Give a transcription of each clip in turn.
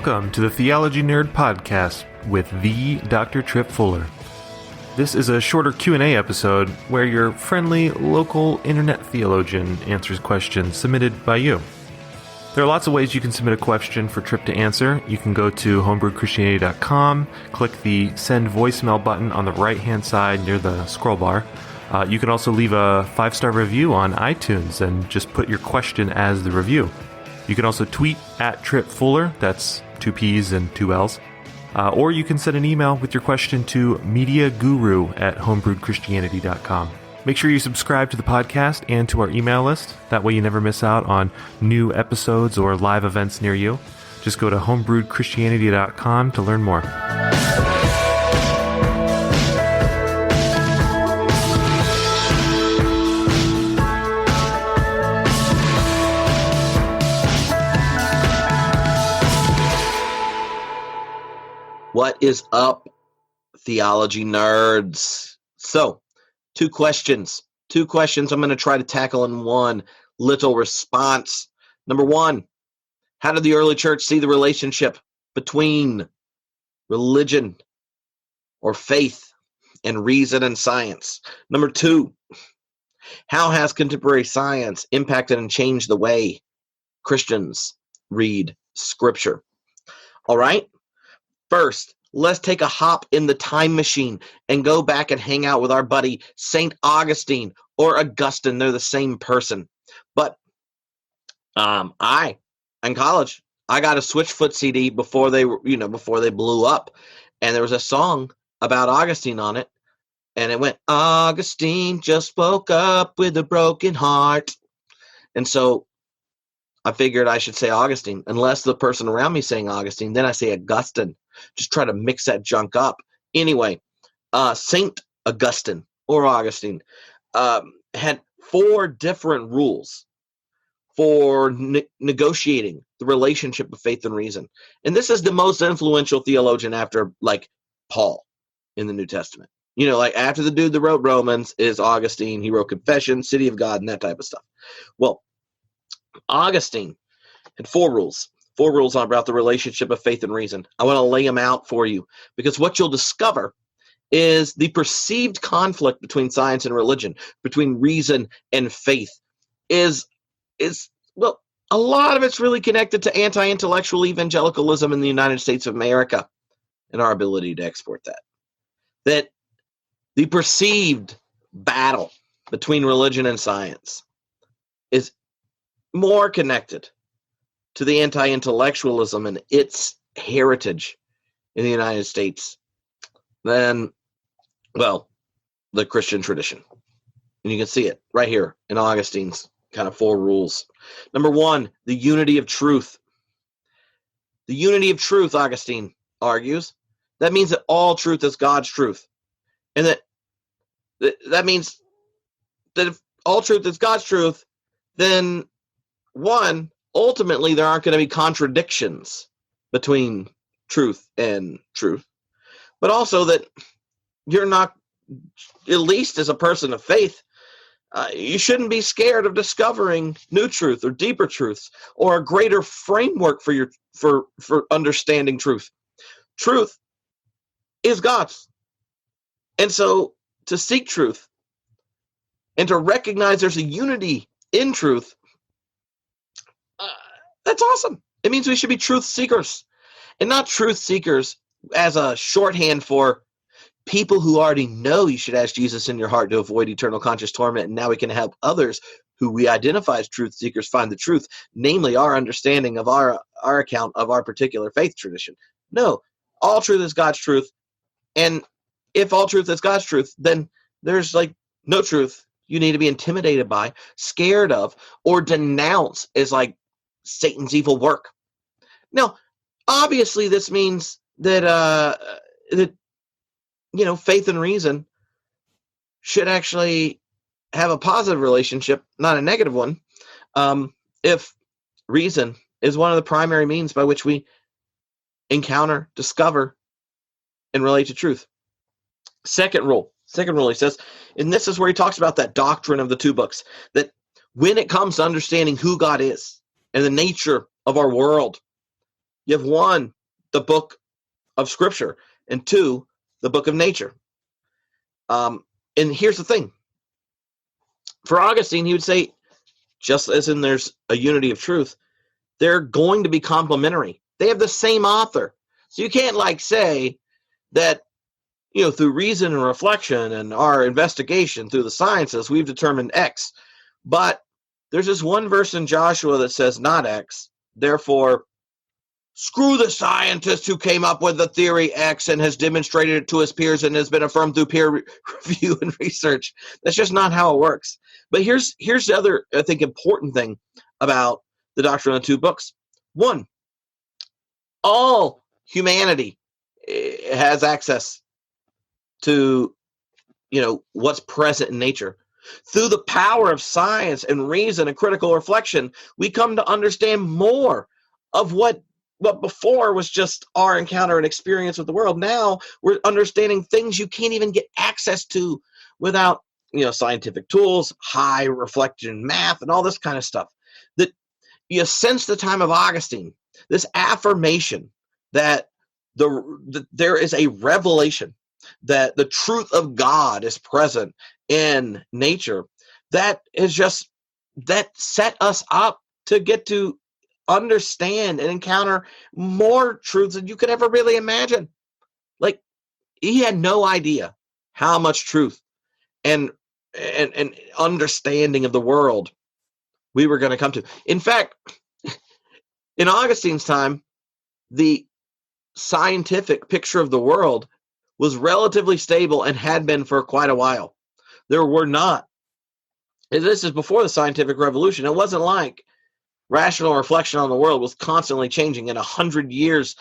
Welcome to the Theology Nerd Podcast with the Dr. Tripp Fuller. This is a shorter Q&A episode where your friendly local internet theologian answers questions submitted by you. There are lots of ways you can submit a question for Tripp to answer. You can go to homebrewedchristianity.com, click the send voicemail button on the right-hand side near the scroll bar. You can also leave a 5-star review on iTunes and just put your question as the review. You can also tweet at Tripp Fuller, that's 2 P's and 2 L's. Or you can send an email with your question to mediaguru@homebrewedchristianity.com. Make sure you subscribe to the podcast and to our email list. That way you never miss out on new episodes or live events near you. Just go to homebrewedchristianity.com to learn more. What is up, theology nerds? So, two questions. I'm going to try to tackle in one little response. Number one, how did the early church see the relationship between religion or faith and reason and science? Number two, how has contemporary science impacted and changed the way Christians read Scripture? All right. First, let's take a hop in the time machine and go back and hang out with our buddy St. Augustine or Augustine. They're the same person. But in college, I got a Switchfoot CD before they blew up, and there was a song about Augustine on it, and it went, "Augustine just woke up with a broken heart," and so I figured I should say Augustine. Unless the person around me saying Augustine, then I say Augustine. Just try to mix that junk up. Anyway, Saint Augustine or Augustine had 4 different rules for negotiating the relationship of faith and reason. And this is the most influential theologian after, Paul in the New Testament. After the dude that wrote Romans is Augustine. He wrote Confession, City of God, and that type of stuff. Well, Augustine had 4 rules. 4 rules about the relationship of faith and reason. I want to lay them out for you because what you'll discover is the perceived conflict between science and religion, between reason and faith, is a lot of it's really connected to anti-intellectual evangelicalism in the United States of America and our ability to export that. That the perceived battle between religion and science is more connected to the anti-intellectualism and its heritage in the United States than, the Christian tradition. And you can see it right here in Augustine's kind of 4 rules. Number 1, the unity of truth. The unity of truth, Augustine argues, that means that all truth is God's truth. And that means that if all truth is God's truth, then ultimately, there aren't going to be contradictions between truth and truth, but also that you're not, at least as a person of faith, you shouldn't be scared of discovering new truth or deeper truths or a greater framework for understanding truth. Truth is God's. And so to seek truth and to recognize there's a unity in truth, that's awesome. It means we should be truth seekers and not truth seekers as a shorthand for people who already know you should ask Jesus in your heart to avoid eternal conscious torment. And now we can help others who we identify as truth seekers find the truth, namely our understanding of our account of our particular faith tradition. No, all truth is God's truth. And if all truth is God's truth, then there's no truth you need to be intimidated by, scared of, or denounce as Satan's evil work. Now, obviously, this means that faith and reason should actually have a positive relationship, not a negative one. If reason is one of the primary means by which we encounter, discover, and relate to truth. Second rule, he says, and this is where he talks about that doctrine of the 2 books, that when it comes to understanding who God is and the nature of our world, You have one, the book of Scripture, and two, the book of nature. And here's the thing. For Augustine, he would say, just as in there's a unity of truth, they're going to be complementary. They have the same author. So you can't say that, through reason and reflection and our investigation through the sciences, we've determined X. But there's this one verse in Joshua that says not X. Therefore, screw the scientist who came up with the theory X and has demonstrated it to his peers and has been affirmed through peer review and research. That's just not how it works. But here's the other, I think, important thing about the doctrine of the two books. One, all humanity has access to, what's present in nature. Through the power of science and reason and critical reflection, we come to understand more of what before was just our encounter and experience with the world. Now we're understanding things you can't even get access to without, scientific tools, high reflection math, and all this kind of stuff. That since the time of Augustine, this affirmation that there is a revelation that the truth of God is present in nature, that set us up to get to understand and encounter more truths than you could ever really imagine. He had no idea how much truth and understanding of the world we were going to come to. In fact, in Augustine's time, the scientific picture of the world was relatively stable and had been for quite a while. There were not, and this is before the scientific revolution, it wasn't like rational reflection on the world was constantly changing. In 100 years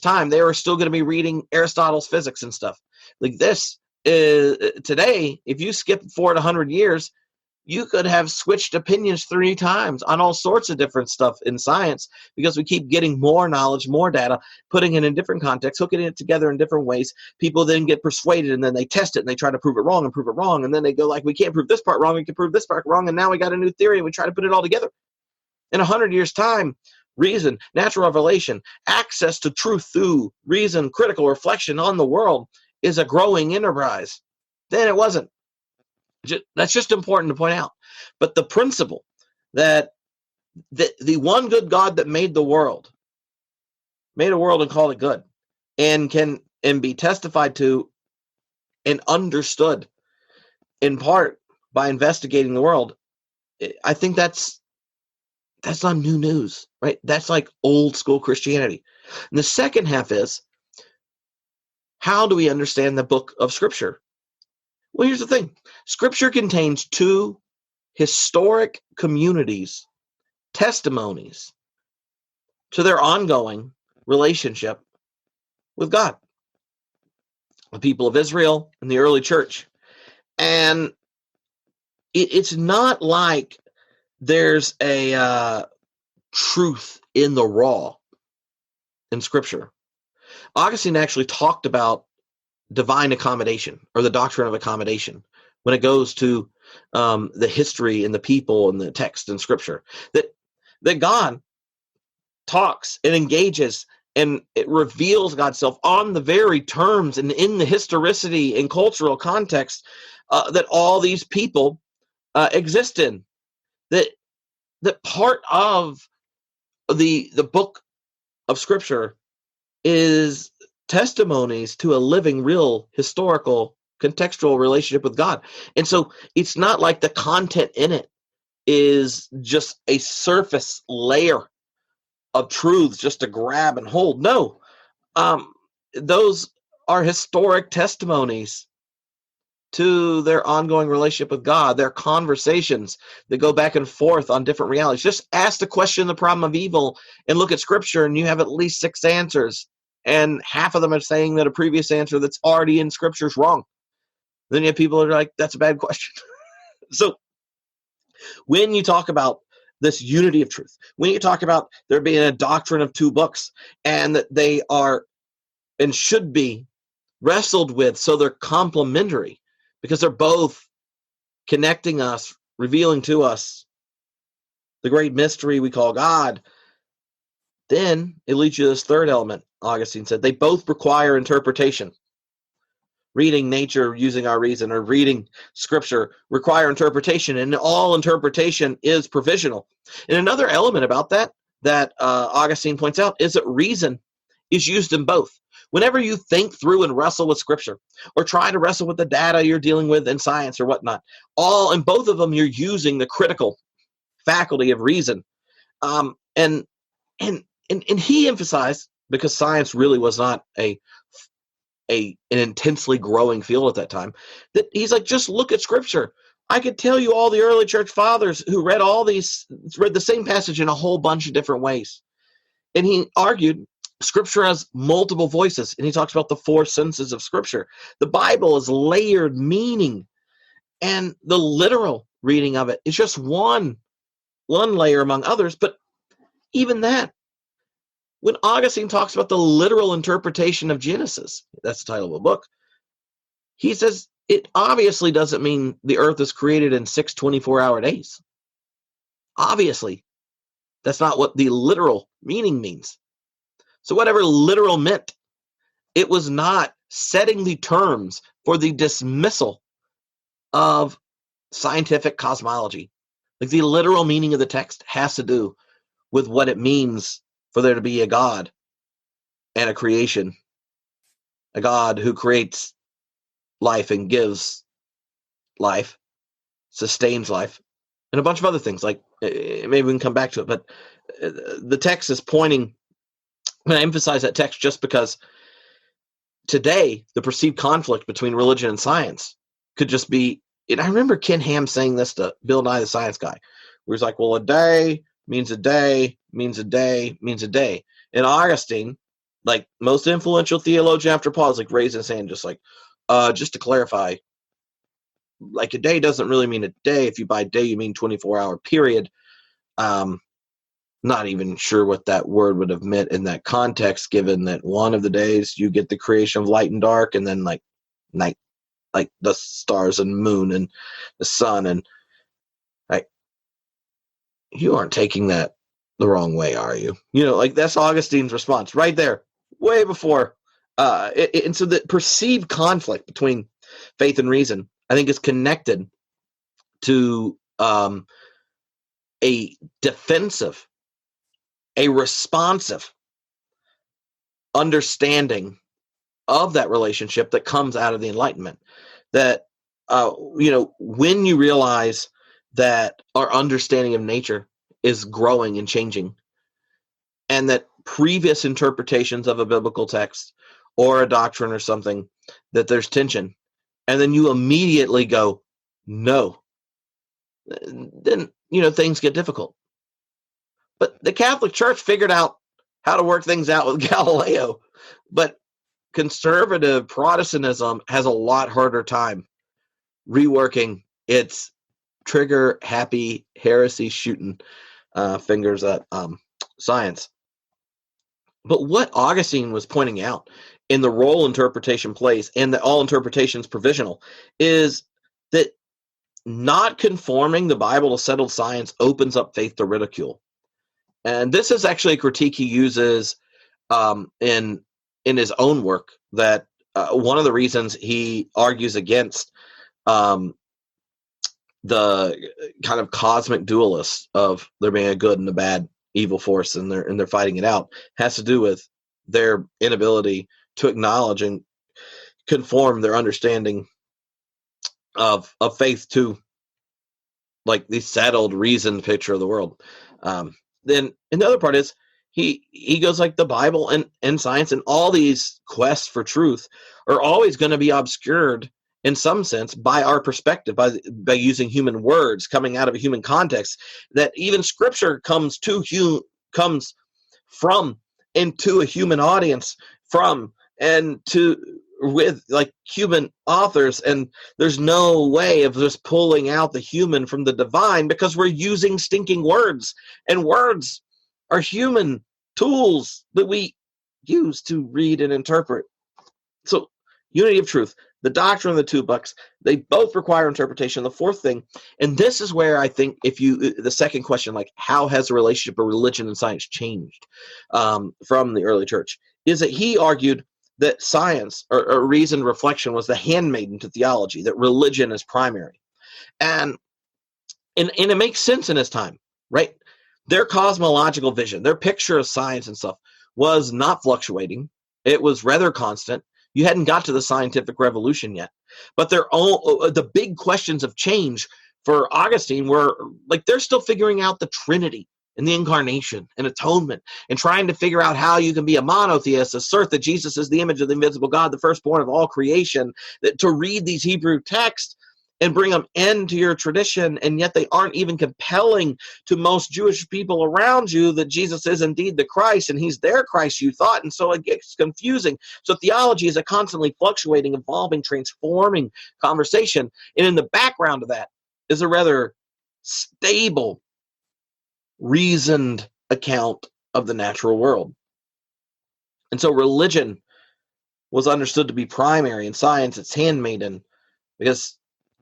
time, they were still going to be reading Aristotle's physics and stuff. This is today, if you skip forward 100 years, you could have switched opinions 3 times on all sorts of different stuff in science, because we keep getting more knowledge, more data, putting it in different contexts, hooking it together in different ways. People then get persuaded, and then they test it, and they try to prove it wrong, and then they go we can't prove this part wrong, we can prove this part wrong, and now we got a new theory, and we try to put it all together. In 100 years' time, reason, natural revelation, access to truth through reason, critical reflection on the world is a growing enterprise. Then it wasn't. That's just important to point out. But the principle that the one good God that made a world and called it good, and can be testified to and understood in part by investigating the world, I think that's not new news, right? That's like old school Christianity. And the second half is, how do we understand the book of Scripture? Well, here's the thing. Scripture contains 2 historic communities' testimonies to their ongoing relationship with God. The people of Israel and the early church. And it's not like there's a truth in the raw in Scripture. Augustine actually talked about divine accommodation, or the doctrine of accommodation, when it goes to the history and the people and the text in Scripture, that God talks and engages, and it reveals God's self on the very terms and in the historicity and cultural context that all these people exist in. That part of the book of Scripture is testimonies to a living, real, historical, contextual relationship with God. And so it's not like the content in it is just a surface layer of truths just to grab and hold. No, those are historic testimonies to their ongoing relationship with God, their conversations that go back and forth on different realities. Just ask the question, the problem of evil, and look at Scripture, and you have at least 6 answers. And half of them are saying that a previous answer that's already in Scripture is wrong. Then you have people that are like, that's a bad question. So when you talk about this unity of truth, when you talk about there being a doctrine of 2 books, and that they are and should be wrestled with so they're complementary, because they're both connecting us, revealing to us the great mystery we call God, Then it leads you to this third element. Augustine said they both require interpretation. Reading nature using our reason or reading scripture require interpretation, and all interpretation is provisional. And another element about that Augustine points out is that reason is used in both. Whenever you think through and wrestle with scripture or try to wrestle with the data you're dealing with in science or whatnot, in both of them you're using the critical faculty of reason. And he emphasized, because science really was not an intensely growing field at that time, that he's like, just look at scripture. I could tell you all the early church fathers who read the same passage in a whole bunch of different ways. And he argued scripture has multiple voices, and he talks about the four senses of scripture. The Bible is layered meaning, and the literal reading of it is just one layer among others. But even that, when Augustine talks about the literal interpretation of Genesis, that's the title of a book, he says it obviously doesn't mean the earth is created in 6 24-hour days. Obviously, that's not what the literal meaning means. So whatever literal meant, it was not setting the terms for the dismissal of scientific cosmology. Like, the literal meaning of the text has to do with what it means for there to be a God and a creation, a God who creates life and gives life, sustains life, and a bunch of other things. Like, maybe we can come back to it, but the text is pointing, and I emphasize that text just because today the perceived conflict between religion and science could just be, and I remember Ken Ham saying this to Bill Nye the Science Guy, where he's like, well, a day means a day, means a day, means a day. And Augustine, like most influential theologian after Paul, is like raising his hand, just like, just to clarify, like a day doesn't really mean a day. If you by day, you mean 24-hour period. Not even sure what that word would have meant in that context, given that one of the days you get the creation of light and dark, and then like night, like the stars and moon and the sun, and like, you aren't taking that the wrong way, are you? You know, like, that's Augustine's response right there, way before. And so the perceived conflict between faith and reason, I think, is connected to a defensive, a responsive understanding of that relationship that comes out of the Enlightenment. That, when you realize that our understanding of nature is growing and changing, and that previous interpretations of a biblical text or a doctrine or something, that there's tension, and then you immediately go, no, then, things get difficult. But the Catholic Church figured out how to work things out with Galileo, but conservative Protestantism has a lot harder time reworking its trigger happy heresy shooting fingers at science. But what Augustine was pointing out in the role interpretation plays, and that all interpretation is provisional, is that not conforming the Bible to settled science opens up faith to ridicule. And this is actually a critique he uses in his own work, that one of the reasons he argues against the kind of cosmic dualists of there being a good and a bad evil force, and they're fighting it out, has to do with their inability to acknowledge and conform their understanding of faith to, like, the settled, reasoned picture of the world. Then another part is he goes, like, the Bible and science and all these quests for truth are always going to be obscured in some sense by our perspective, by using human words coming out of a human context, that even scripture comes from and to a human audience from and to with, like, human authors, and there's no way of just pulling out the human from the divine, because we're using stinking words, and words are human tools that we use to read and interpret. So, unity of truth, the doctrine of the two books, they both require interpretation. The fourth thing, and this is where I think the second question, like how has the relationship of religion and science changed from the early church, is that he argued that science or reason reflection was the handmaiden to theology, that religion is primary. And it makes sense in his time, right? Their cosmological vision, their picture of science and stuff was not fluctuating. It was rather constant. You hadn't got to the scientific revolution yet. But the big questions of change for Augustine were, like, they're still figuring out the Trinity and the incarnation and atonement and trying to figure out how you can be a monotheist, assert that Jesus is the image of the invisible God, the firstborn of all creation, that to read these Hebrew texts and bring them into your tradition, and yet they aren't even compelling to most Jewish people around you that Jesus is indeed the Christ, and he's their Christ, you thought, and so it gets confusing. So theology is a constantly fluctuating, evolving, transforming conversation, and in the background of that is a rather stable, reasoned account of the natural world. And so religion was understood to be primary, and science its handmaiden, because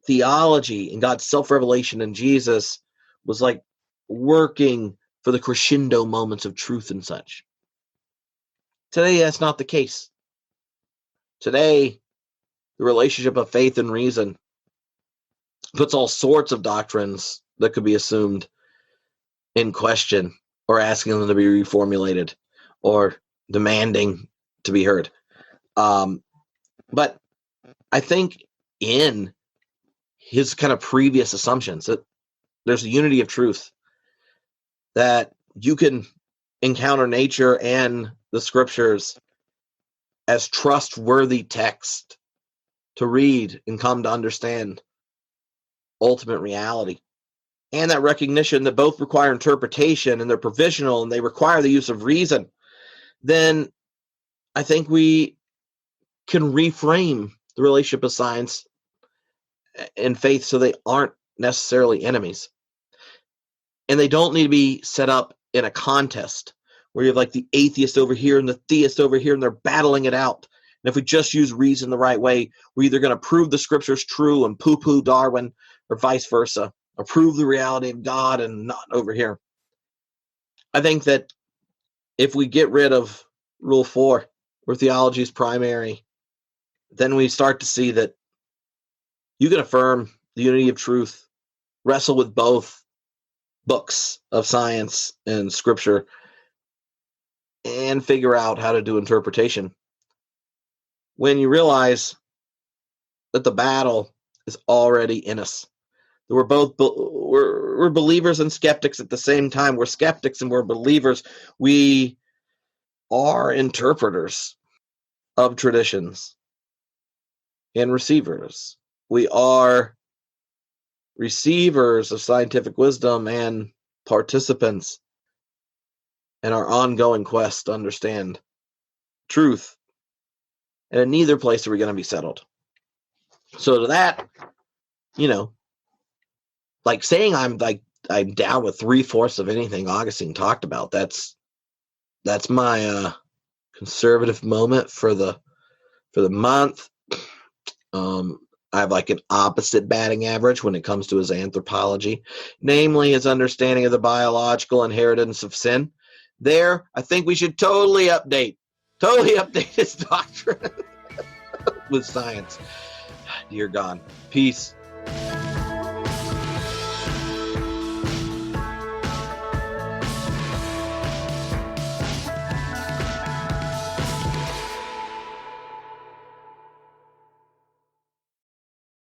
theology and God's self-revelation in Jesus was like working for the crescendo moments of truth and such. Today, that's not the case. Today, the relationship of faith and reason puts all sorts of doctrines that could be assumed in question, or asking them to be reformulated, or demanding to be heard. But I think in his kind of previous assumptions that there's a unity of truth, that you can encounter nature and the scriptures as trustworthy text to read and come to understand ultimate reality, and that recognition that both require interpretation and they're provisional and they require the use of reason, then I think we can reframe the relationship of science and faith so they aren't necessarily enemies. And they don't need to be set up in a contest where you have like the atheist over here and the theist over here and they're battling it out. And if we just use reason the right way, we're either going to prove the scriptures true and poo-poo Darwin, or vice versa, or prove the reality of God and not over here. I think that if we get rid of Rule 4, where theology is primary, then we start to see that you can affirm the unity of truth, wrestle with both books of science and scripture, and figure out how to do interpretation. When you realize that the battle is already in us, that we're believers and skeptics at the same time. We're skeptics and we're believers. We are interpreters of traditions and receivers. We are receivers of scientific wisdom and participants in our ongoing quest to understand truth. And in neither place are we going to be settled. So to that, like saying I'm down with 3/4 of anything Augustine talked about. That's my conservative moment for the month. I have like an opposite batting average when it comes to his anthropology, namely his understanding of the biological inheritance of sin. There, I think we should totally update his doctrine with science. Dear God, peace.